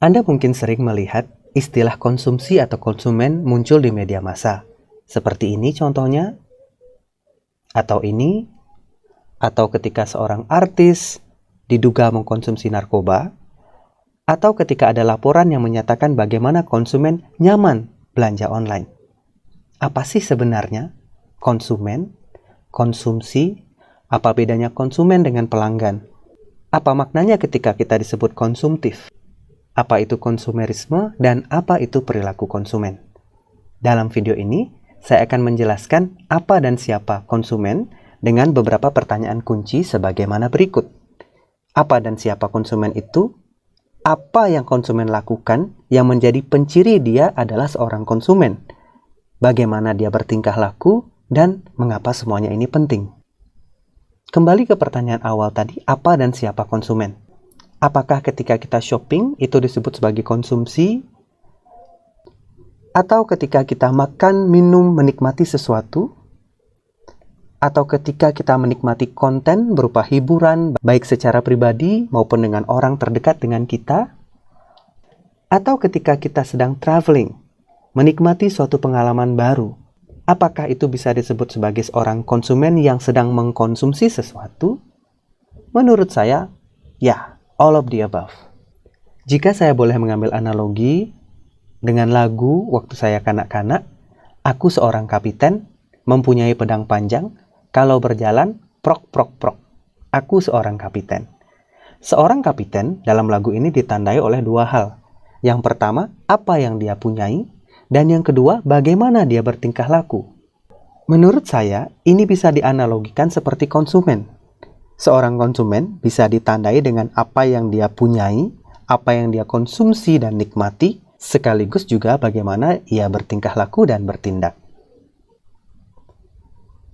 Anda mungkin sering melihat istilah konsumsi atau konsumen muncul di media massa. Seperti ini contohnya, atau ini, atau ketika seorang artis diduga mengkonsumsi narkoba, atau ketika ada laporan yang menyatakan bagaimana konsumen nyaman belanja online. Apa sih sebenarnya konsumen, konsumsi? Apa bedanya konsumen dengan pelanggan? Apa maknanya ketika kita disebut konsumtif? Apa itu konsumerisme dan apa itu perilaku konsumen? Dalam video ini, saya akan menjelaskan apa dan siapa konsumen dengan beberapa pertanyaan kunci sebagaimana berikut. Apa dan siapa konsumen itu? Apa yang konsumen lakukan yang menjadi penciri dia adalah seorang konsumen? Bagaimana dia bertingkah laku dan mengapa semuanya ini penting? Kembali ke pertanyaan awal tadi, apa dan siapa konsumen? Apakah ketika kita shopping itu disebut sebagai konsumsi? Atau ketika kita makan, minum, menikmati sesuatu? Atau ketika kita menikmati konten berupa hiburan, baik secara pribadi maupun dengan orang terdekat dengan kita? Atau ketika kita sedang traveling, menikmati suatu pengalaman baru? Apakah itu bisa disebut sebagai seorang konsumen yang sedang mengkonsumsi sesuatu? Menurut saya, ya. All of the above. Jika saya boleh mengambil analogi dengan lagu waktu saya kanak-kanak, aku seorang kapiten, mempunyai pedang panjang, kalau berjalan, prok prok prok. Aku seorang kapiten. Seorang kapiten dalam lagu ini ditandai oleh dua hal. Yang pertama, apa yang dia punyai, dan yang kedua, bagaimana dia bertingkah laku. Menurut saya, ini bisa dianalogikan seperti konsumen. Seorang konsumen bisa ditandai dengan apa yang dia punyai, apa yang dia konsumsi dan nikmati, sekaligus juga bagaimana ia bertingkah laku dan bertindak.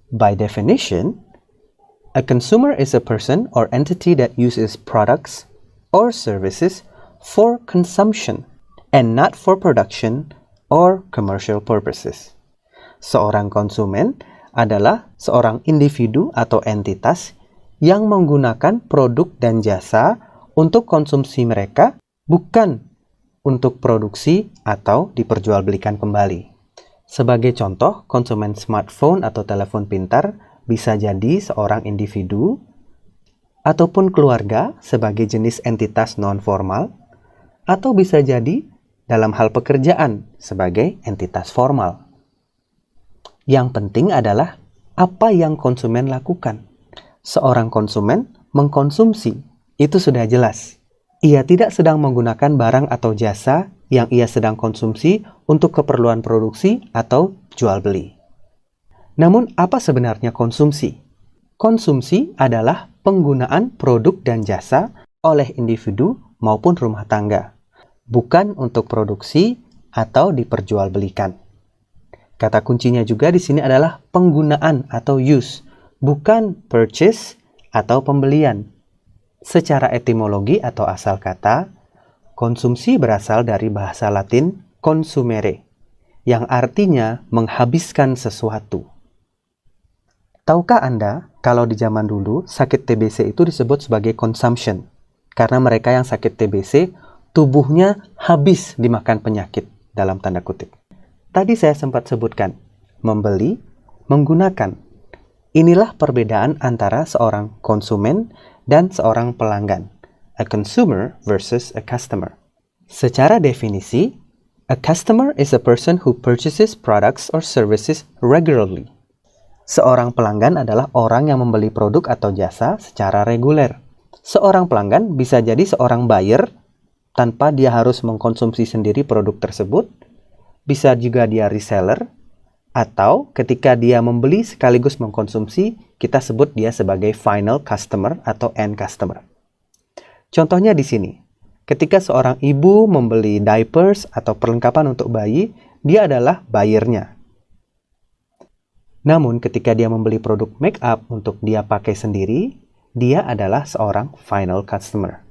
By definition, a consumer is a person or entity that uses products or services for consumption and not for production or commercial purposes. Seorang konsumen adalah seorang individu atau entitas yang menggunakan produk dan jasa untuk konsumsi mereka, bukan untuk produksi atau diperjualbelikan kembali. Sebagai contoh, konsumen smartphone atau telepon pintar bisa jadi seorang individu ataupun keluarga sebagai jenis entitas non-formal, atau bisa jadi dalam hal pekerjaan sebagai entitas formal. Yang penting adalah apa yang konsumen lakukan. Seorang konsumen mengkonsumsi, itu sudah jelas. Ia tidak sedang menggunakan barang atau jasa yang ia sedang konsumsi untuk keperluan produksi atau jual beli. Namun, apa sebenarnya konsumsi? Konsumsi adalah penggunaan produk dan jasa oleh individu maupun rumah tangga, bukan untuk produksi atau diperjualbelikan. Kata kuncinya juga di sini adalah penggunaan atau use, bukan purchase atau pembelian. Secara etimologi atau asal kata, konsumsi berasal dari bahasa Latin consumere, yang artinya menghabiskan sesuatu. Tahukah Anda, kalau di zaman dulu, sakit TBC itu disebut sebagai consumption, karena mereka yang sakit TBC, tubuhnya habis dimakan penyakit, dalam tanda kutip. Tadi saya sempat sebutkan, membeli, menggunakan. Inilah perbedaan antara seorang konsumen dan seorang pelanggan. A consumer versus a customer. Secara definisi, a customer is a person who purchases products or services regularly. Seorang pelanggan adalah orang yang membeli produk atau jasa secara reguler. Seorang pelanggan bisa jadi seorang buyer tanpa dia harus mengkonsumsi sendiri produk tersebut. Bisa juga dia reseller. Atau ketika dia membeli sekaligus mengkonsumsi, kita sebut dia sebagai final customer atau end customer. Contohnya di sini, ketika seorang ibu membeli diapers atau perlengkapan untuk bayi, dia adalah buyernya. Namun ketika dia membeli produk make up untuk dia pakai sendiri, dia adalah seorang final customer.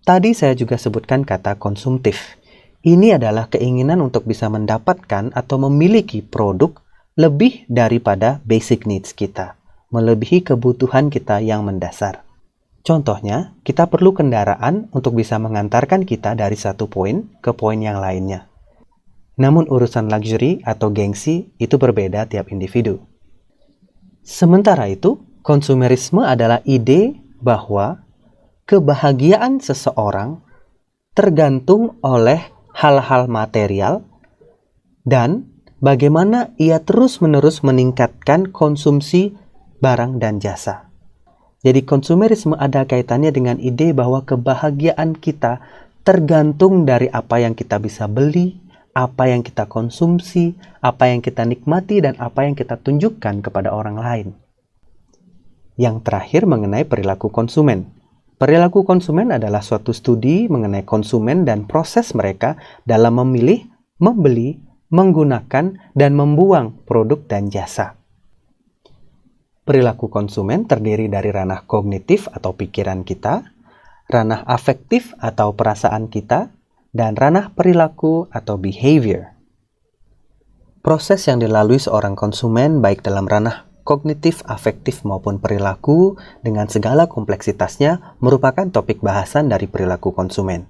Tadi saya juga sebutkan kata konsumtif. Ini adalah keinginan untuk bisa mendapatkan atau memiliki produk lebih daripada basic needs kita, melebihi kebutuhan kita yang mendasar. Contohnya, kita perlu kendaraan untuk bisa mengantarkan kita dari satu poin ke poin yang lainnya. Namun urusan luxury atau gengsi itu berbeda tiap individu. Sementara itu, konsumerisme adalah ide bahwa kebahagiaan seseorang tergantung oleh hal-hal material dan bagaimana ia terus-menerus meningkatkan konsumsi barang dan jasa. Jadi konsumerisme ada kaitannya dengan ide bahwa kebahagiaan kita tergantung dari apa yang kita bisa beli, apa yang kita konsumsi, apa yang kita nikmati, dan apa yang kita tunjukkan kepada orang lain. Yang terakhir mengenai perilaku konsumen. Perilaku konsumen adalah suatu studi mengenai konsumen dan proses mereka dalam memilih, membeli, menggunakan, dan membuang produk dan jasa. Perilaku konsumen terdiri dari ranah kognitif atau pikiran kita, ranah afektif atau perasaan kita, dan ranah perilaku atau behavior. Proses yang dilalui seorang konsumen baik dalam ranah kognitif, afektif maupun perilaku dengan segala kompleksitasnya merupakan topik bahasan dari perilaku konsumen.